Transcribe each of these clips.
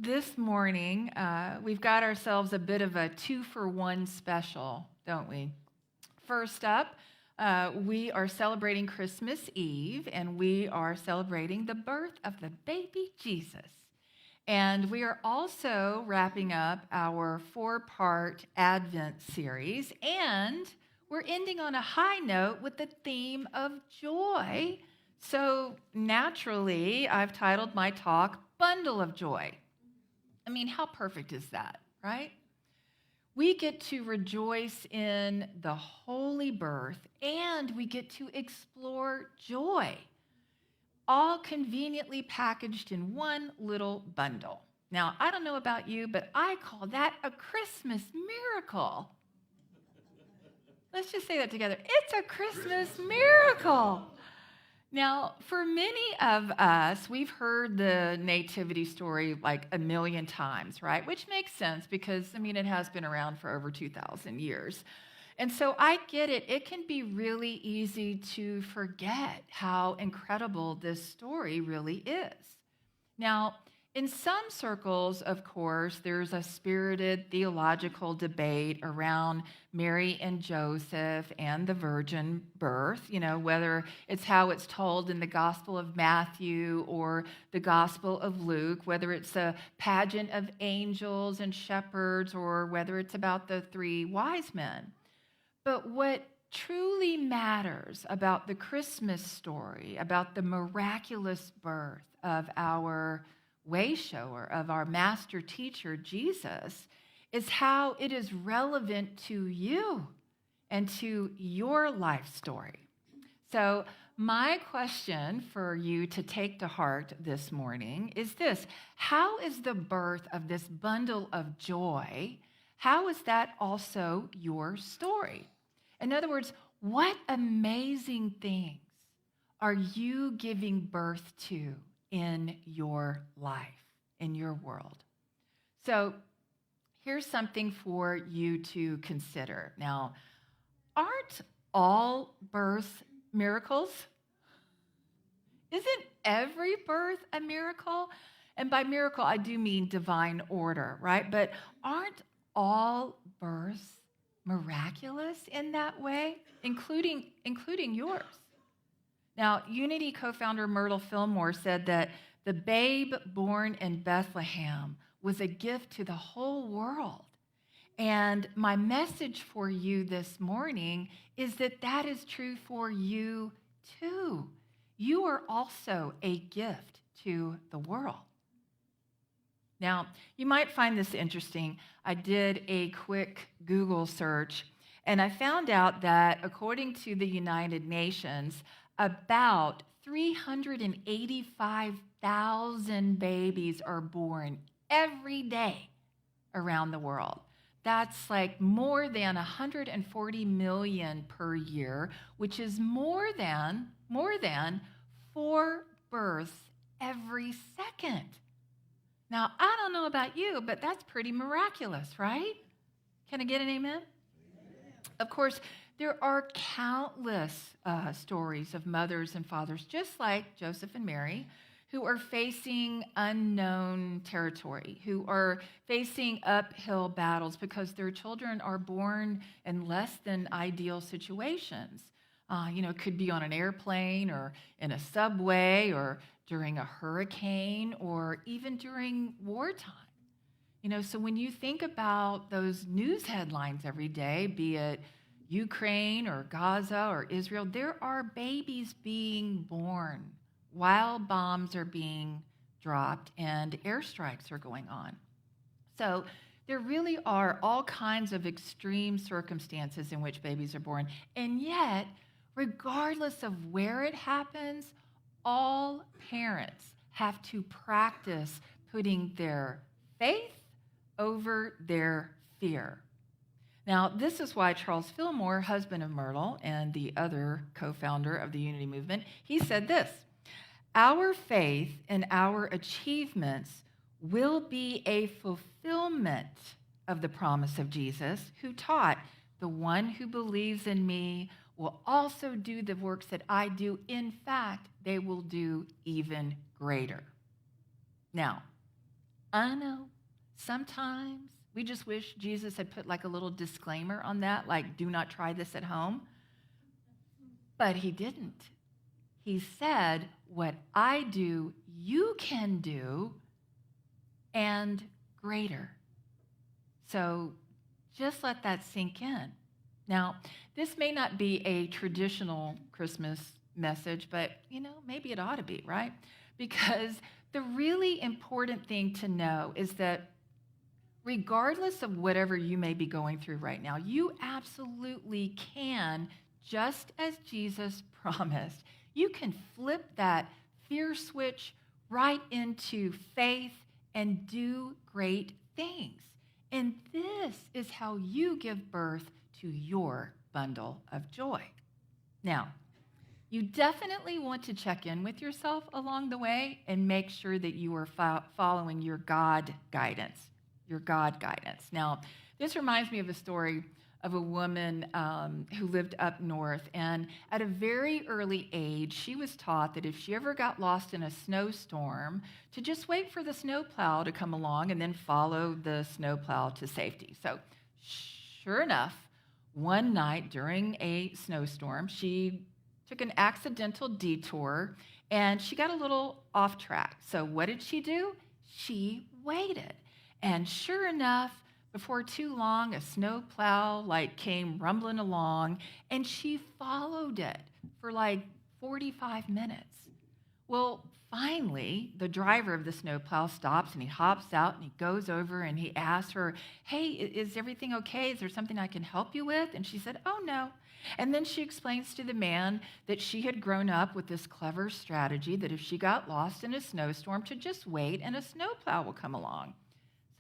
this morning, we've got ourselves a bit of a 2-for-1 special, don't we? First up, we are celebrating Christmas Eve, and we are celebrating the birth of the baby Jesus. And we are also wrapping up our 4-part Advent series, and we're ending on a high note with the theme of joy. So naturally, I've titled my talk, Bundle of Joy. I mean, how perfect is that, right? We get to rejoice in the holy birth, and we get to explore joy, all conveniently packaged in one little bundle. Now, I don't know about you, but I call that a Christmas miracle. Let's just say that together. It's a Christmas miracle. Now, for many of us, we've heard the nativity story like a million times, right? Which makes sense because, it has been around for over 2,000 years. And so I get it. It can be really easy to forget how incredible this story really is. Now, in some circles, of course, there's a spirited theological debate around Mary and Joseph and the virgin birth, whether it's how it's told in the Gospel of Matthew or the Gospel of Luke, whether it's a pageant of angels and shepherds or whether it's about the 3 wise men. But what truly matters about the Christmas story, about the miraculous birth of our way shower, of our master teacher, Jesus, is how it is relevant to you and to your life story. So my question for you to take to heart this morning is this: how is the birth of this bundle of joy, how is that also your story? In other words, what amazing things are you giving birth to in your life, in your world? So here's something for you to consider. Now, aren't all births miracles? Isn't every birth a miracle? And by miracle, I do mean divine order, right? But aren't all births miraculous in that way, including yours? Now, Unity co-founder Myrtle Fillmore said that the babe born in Bethlehem was a gift to the whole world. And my message for you this morning is that that is true for you too. You are also a gift to the world. Now, you might find this interesting. I did a quick Google search, and I found out that according to the United Nations, about 385,000 babies are born every day around the world. That's like more than 140 million per year, which is more than 4 births every second. Now, I don't know about you, but that's pretty miraculous, right? Can I get an amen? Of course, there are countless stories of mothers and fathers, just like Joseph and Mary, who are facing unknown territory, who are facing uphill battles because their children are born in less than ideal situations. It could be on an airplane or in a subway or during a hurricane or even during wartime. So when you think about those news headlines every day, be it Ukraine or Gaza or Israel, there are babies being born while bombs are being dropped and airstrikes are going on. So there really are all kinds of extreme circumstances in which babies are born. And yet, regardless of where it happens, all parents have to practice putting their faith over their fear. Now, this is why Charles Fillmore, husband of Myrtle and the other co-founder of the Unity movement, he said this: our faith and our achievements will be a fulfillment of the promise of Jesus, who taught, the one who believes in me will also do the works that I do. In fact, they will do even greater. Now, I know. Sometimes we just wish Jesus had put like a little disclaimer on that, like, do not try this at home. But he didn't. He said, what I do, you can do, and greater. So just let that sink in. Now, this may not be a traditional Christmas message, but, maybe it ought to be, right? Because the really important thing to know is that regardless of whatever you may be going through right now, you absolutely can, just as Jesus promised, you can flip that fear switch right into faith and do great things. And this is how you give birth to your bundle of joy. Now, you definitely want to check in with yourself along the way and make sure that you are following your God guidance. Now, this reminds me of a story of a woman who lived up north. And at a very early age, she was taught that if she ever got lost in a snowstorm, to just wait for the snowplow to come along and then follow the snowplow to safety. So sure enough, one night during a snowstorm, she took an accidental detour and she got a little off track. So what did she do? She waited. And sure enough, before too long, a snowplow came rumbling along, and she followed it for 45 minutes. Well, finally, the driver of the snowplow stops, and he hops out, and he goes over, and he asks her, hey, is everything okay? Is there something I can help you with? And she said, oh, no. And then she explains to the man that she had grown up with this clever strategy that if she got lost in a snowstorm, to just wait, and a snowplow will come along.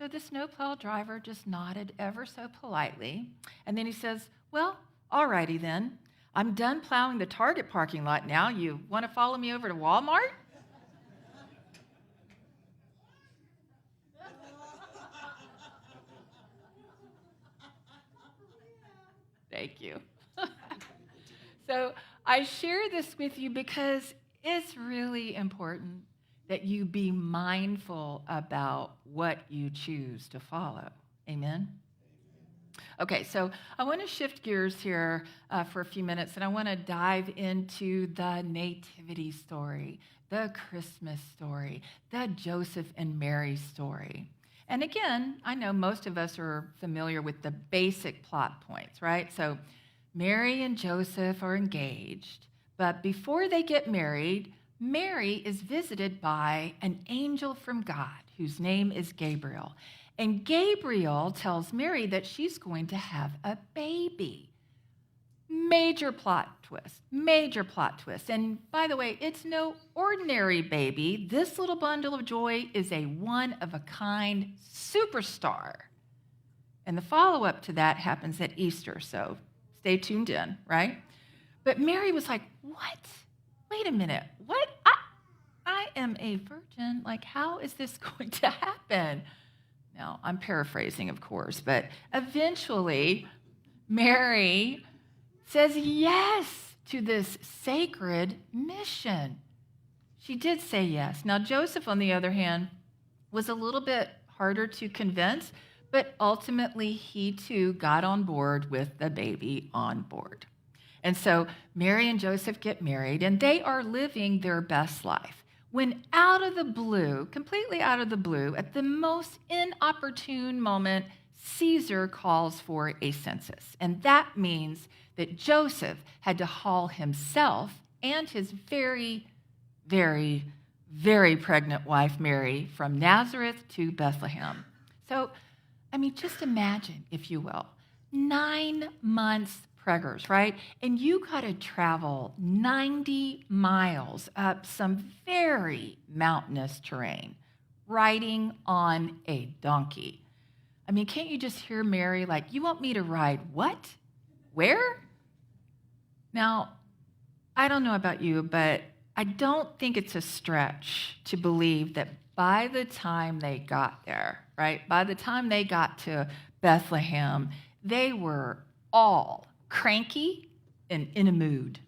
So the snowplow driver just nodded ever so politely. And then he says, well, all righty then. I'm done plowing the Target parking lot now. You want to follow me over to Walmart? Thank you. So I share this with you because it's really important that you be mindful about what you choose to follow. Amen? Okay, so I want to shift gears here for a few minutes, and I want to dive into the nativity story, the Christmas story, the Joseph and Mary story. And again, I know most of us are familiar with the basic plot points, right? So Mary and Joseph are engaged, but before they get married, Mary is visited by an angel from God whose name is Gabriel. And Gabriel tells Mary that she's going to have a baby. Major plot twist. And by the way, it's no ordinary baby. This little bundle of joy is a one-of-a-kind superstar. And the follow-up to that happens at Easter, so stay tuned in, right? But Mary was like, what? Wait a minute, what? I am a virgin. How is this going to happen? Now, I'm paraphrasing, of course, but eventually Mary says yes to this sacred mission. She did say yes. Now, Joseph, on the other hand, was a little bit harder to convince, but ultimately he too got on board with the baby on board. And so Mary and Joseph get married, and they are living their best life. When out of the blue, completely out of the blue, at the most inopportune moment, Caesar calls for a census. And that means that Joseph had to haul himself and his very, very, very pregnant wife, Mary, from Nazareth to Bethlehem. So, just imagine, if you will, 9 months preggers, right? And you got to travel 90 miles up some very mountainous terrain, riding on a donkey. Can't you just hear Mary you want me to ride what? Where? Now, I don't know about you, but I don't think it's a stretch to believe that by the time they got there, right? By the time they got to Bethlehem, they were all cranky and in a mood,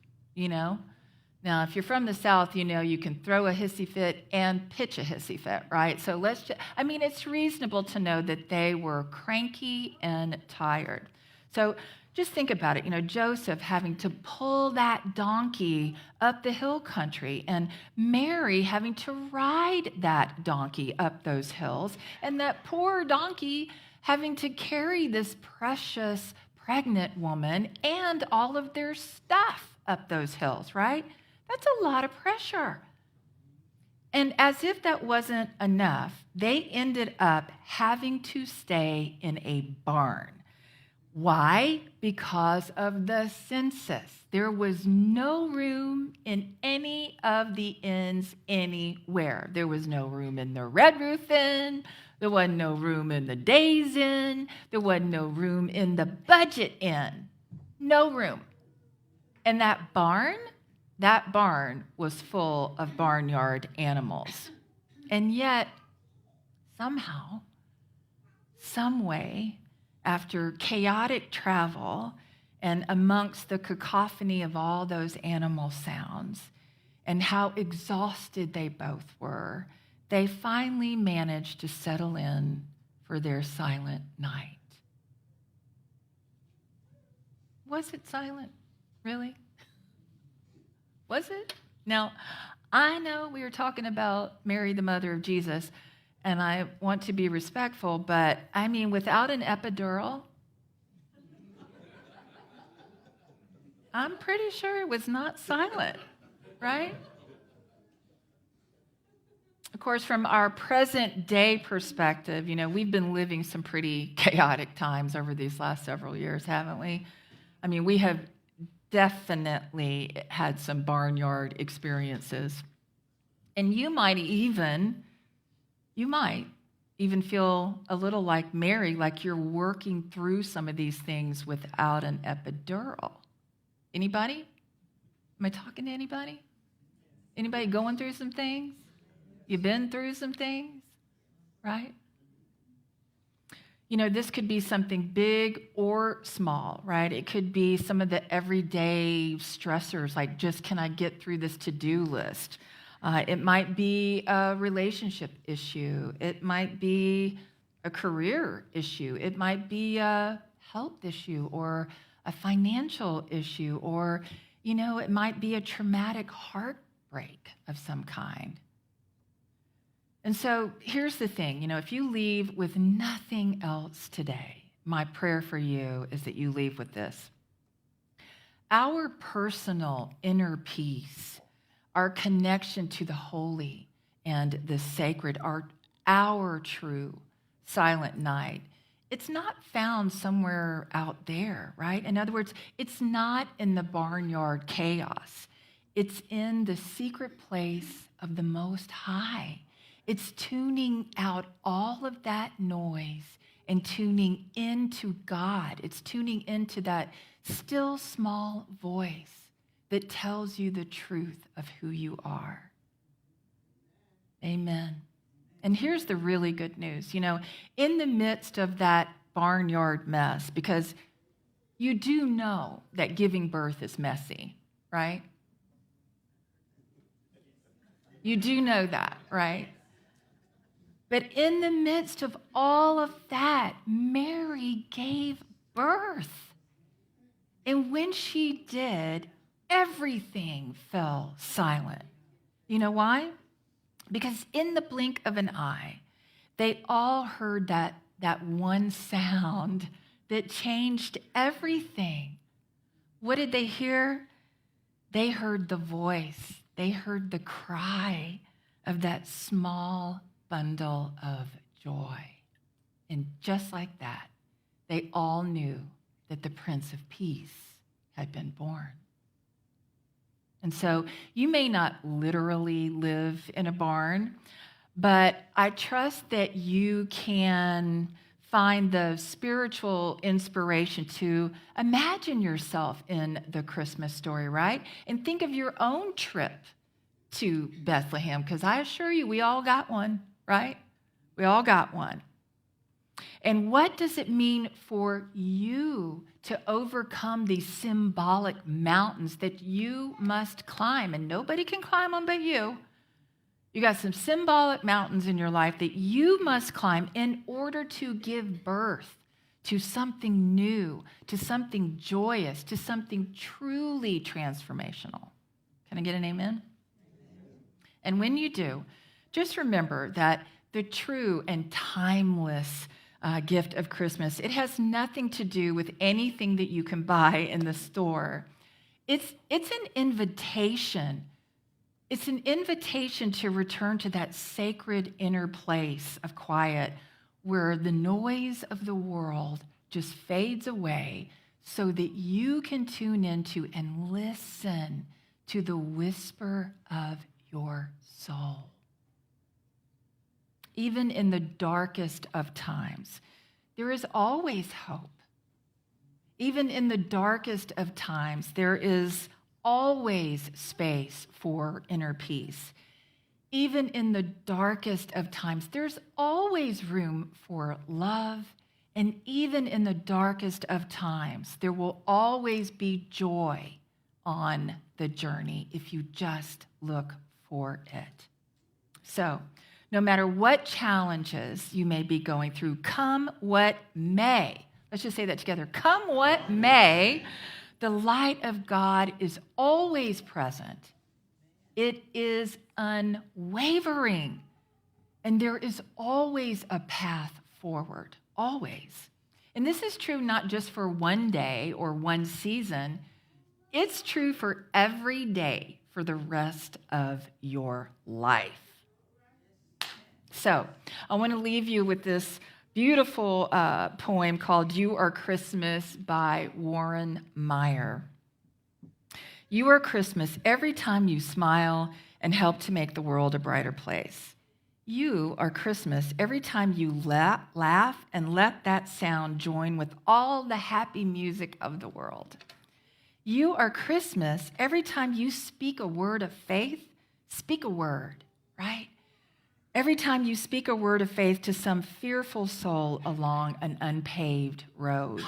Now, if you're from the South, you know you can throw a hissy fit and pitch a hissy fit, right? So it's reasonable to know that they were cranky and tired. So just think about it. Joseph having to pull that donkey up the hill country, and Mary having to ride that donkey up those hills, and that poor donkey having to carry this precious pregnant woman and all of their stuff up those hills, right? That's a lot of pressure. And as if that wasn't enough, they ended up having to stay in a barn. Why? Because of the census. There was no room in any of the inns anywhere. There was no room in the Red Roof Inn. There wasn't no room in the Days Inn. There wasn't no room in the Budget Inn. No room. And that barn was full of barnyard animals. And yet, somehow, some way, after chaotic travel and amongst the cacophony of all those animal sounds and how exhausted they both were, they finally managed to settle in for their silent night. Was it silent? Really? Was it? Now, I know we were talking about Mary, the mother of Jesus, and I want to be respectful, but without an epidural, I'm pretty sure it was not silent, right? Of course, from our present day perspective, we've been living some pretty chaotic times over these last several years, haven't we? We have definitely had some barnyard experiences. And you might even feel a little like Mary, like you're working through some of these things without an epidural. Anybody? Am I talking to anybody? Anybody going through some things? You've been through some things, right? This could be something big or small, right? It could be some of the everyday stressors, like just can I get through this to-do list? It might be a relationship issue. It might be a career issue. It might be a health issue or a financial issue, or, it might be a traumatic heartbreak of some kind. And so here's the thing, if you leave with nothing else today, my prayer for you is that you leave with this. Our personal inner peace, our connection to the holy and the sacred, our true silent night, it's not found somewhere out there, right? In other words, it's not in the barnyard chaos. It's in the secret place of the Most High. It's tuning out all of that noise and tuning into God. It's tuning into that still small voice that tells you the truth of who you are. Amen. And here's the really good news. In the midst of that barnyard mess, because you do know that giving birth is messy, right? You do know that, right? But in the midst of all of that, Mary gave birth. And when she did, everything fell silent. You know why? Because in the blink of an eye, they all heard that one sound that changed everything. What did they hear? They heard the voice. They heard the cry of that small bundle of joy. And just like that, they all knew that the Prince of Peace had been born. And so you may not literally live in a barn, but I trust that you can find the spiritual inspiration to imagine yourself in the Christmas story, right? And think of your own trip to Bethlehem, because I assure you, we all got one, right? We all got one. And what does it mean for you to overcome these symbolic mountains that you must climb? And nobody can climb them but you. You got some symbolic mountains in your life that you must climb in order to give birth to something new, to something joyous, to something truly transformational. Can I get an amen? And when you do, just remember that the true and timeless gift of Christmas, it has nothing to do with anything that you can buy in the store. It's an invitation. It's an invitation to return to that sacred inner place of quiet where the noise of the world just fades away so that you can tune into and listen to the whisper of your soul. Even in the darkest of times, there is always hope. Even in the darkest of times, there is always space for inner peace. Even in the darkest of times, there's always room for love. And even in the darkest of times, there will always be joy on the journey if you just look for it. So, no matter what challenges you may be going through, come what may, let's just say that together, come what may, the light of God is always present. It is unwavering. And there is always a path forward, always. And this is true not just for one day or one season. It's true for every day for the rest of your life. So I want to leave you with this beautiful poem called You Are Christmas by Warren Meyer. You are Christmas every time you smile and help to make the world a brighter place. You are Christmas every time you laugh and let that sound join with all the happy music of the world. You are Christmas every time you speak a word of faith, speak a word, right? Every time you speak a word of faith to some fearful soul along an unpaved road.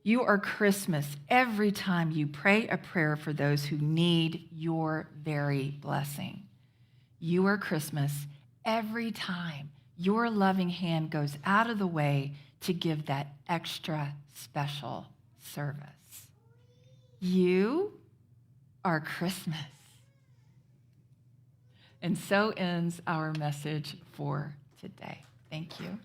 You are Christmas every time you pray a prayer for those who need your very blessing. You are Christmas every time your loving hand goes out of the way to give that extra special service. You are Christmas. And so ends our message for today. Thank you.